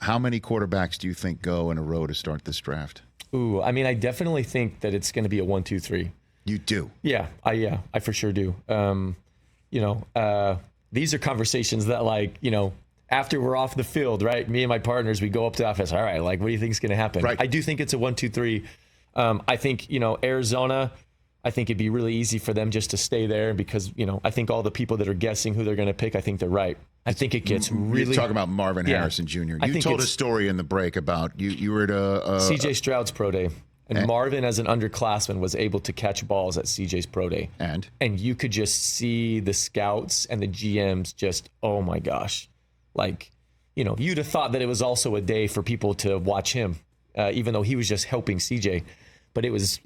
How many quarterbacks do you think go in a row to start this draft? Ooh, I mean, I definitely think that it's going to be a 1, 2, 3. You do? Yeah, I for sure do. These are conversations that, like, after we're off the field, right? Me and my partners, we go up to the office. All right, like, what do you think is going to happen? Right. I do think it's a 1, 2, 3. I think, Arizona, I think it'd be really easy for them just to stay there because, I think all the people that are guessing who they're going to pick, I think they're right. I think it gets really... You're talking about Marvin Harrison Jr. You told a story in the break about you were at CJ Stroud's pro day. And Marvin, as an underclassman, was able to catch balls at CJ's pro day. And you could just see the scouts and the GMs just, oh my gosh. Like, you'd have thought that it was also a day for people to watch him, even though he was just helping CJ. But it was,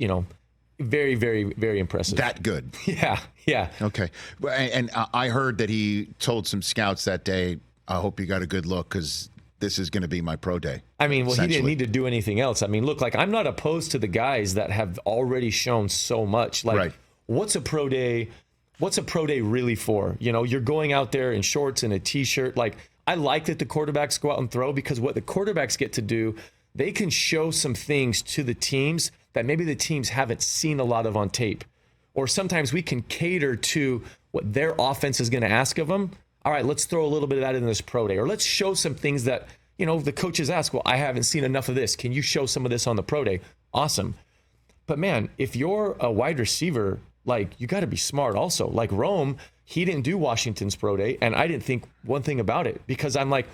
very, very, very impressive. That good. Yeah. Okay. And I heard that he told some scouts that day, I hope you got a good look because this is going to be my pro day. I mean, well, he didn't need to do anything else. I mean, look, like, I'm not opposed to the guys that have already shown so much. Like, right. What's a pro day really for? You're going out there in shorts and a T-shirt. Like, I like that the quarterbacks go out and throw because what the quarterbacks get to do, they can show some things to the teams that maybe the teams haven't seen a lot of on tape. Or sometimes we can cater to what their offense is going to ask of them. All right, let's throw a little bit of that in this pro day. Or let's show some things that, the coaches ask, well, I haven't seen enough of this. Can you show some of this on the pro day? Awesome. But man, if you're a wide receiver, like, you got to be smart also. Like Rome, he didn't do Washington's pro day, and I didn't think one thing about it because I'm like,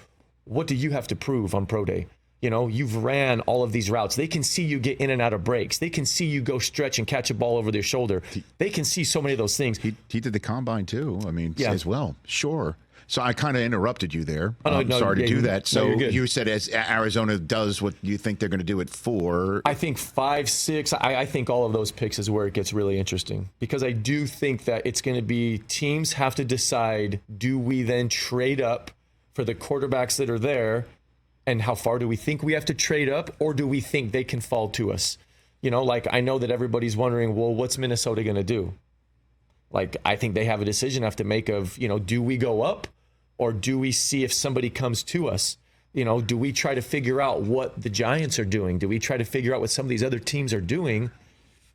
what do you have to prove on pro day? You've ran all of these routes. They can see you get in and out of breaks. They can see you go stretch and catch a ball over their shoulder. They can see so many of those things. He did the combine too. I mean, as well. Sure. So I kind of interrupted you there. I'm sorry to do that. So you said as Arizona does what you think they're going to do at 4. I think 5, 6. I think all of those picks is where it gets really interesting because I do think that it's going to be teams have to decide, do we then trade up for the quarterbacks that are there? And how far do we think we have to trade up, or do we think they can fall to us? Like, I know that everybody's wondering, well, what's Minnesota going to do? Like, I think they have a decision they have to make of, do we go up or do we see if somebody comes to us? Do we try to figure out what the Giants are doing? Do we try to figure out what some of these other teams are doing?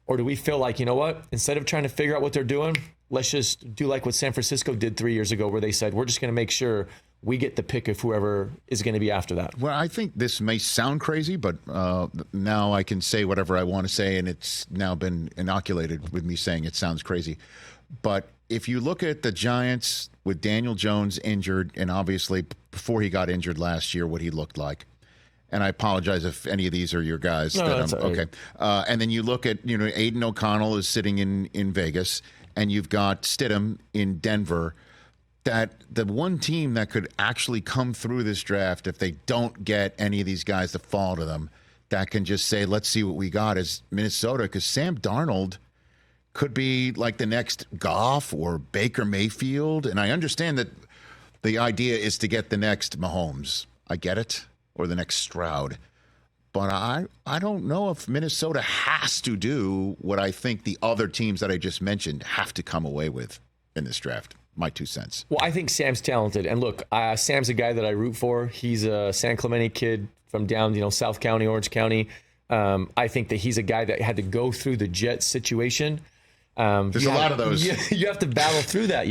Or do we feel like, what, instead of trying to figure out what they're doing, let's just do like what San Francisco did 3 years ago where they said, we're just going to make sure we get the pick of whoever is going to be after that. Well, I think this may sound crazy, but now I can say whatever I want to say, and it's now been inoculated with me saying it sounds crazy. But if you look at the Giants with Daniel Jones injured, and obviously before he got injured last year, what he looked like, and I apologize if any of these are your guys. No, that's all right. Okay. And then you look at, Aiden O'Connell is sitting in Vegas, and you've got Stidham in Denver. That the one team that could actually come through this draft, if they don't get any of these guys that fall to them, that can just say, let's see what we got, is Minnesota, because Sam Darnold could be like the next Goff or Baker Mayfield. And I understand that the idea is to get the next Mahomes. I get it. Or the next Stroud. But I don't know if Minnesota has to do what I think the other teams that I just mentioned have to come away with in this draft. My 2 cents. Well, I think Sam's talented. And look, Sam's a guy that I root for. He's a San Clemente kid from down, South County, Orange County. I think that he's a guy that had to go through the Jets situation. There's a lot of those. You have to battle through that,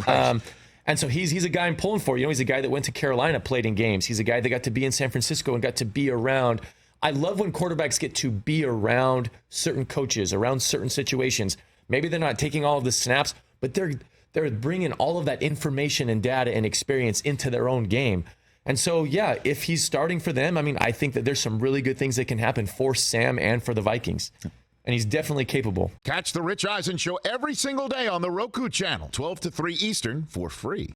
Right. And so he's a guy I'm pulling for. He's a guy that went to Carolina, played in games. He's a guy that got to be in San Francisco and got to be around. I love when quarterbacks get to be around certain coaches, around certain situations. Maybe they're not taking all of the snaps, but they're bringing all of that information and data and experience into their own game. And so, yeah, if he's starting for them, I mean, I think that there's some really good things that can happen for Sam and for the Vikings. And he's definitely capable. Catch the Rich Eisen Show every single day on the Roku channel, 12 to 3 Eastern, for free.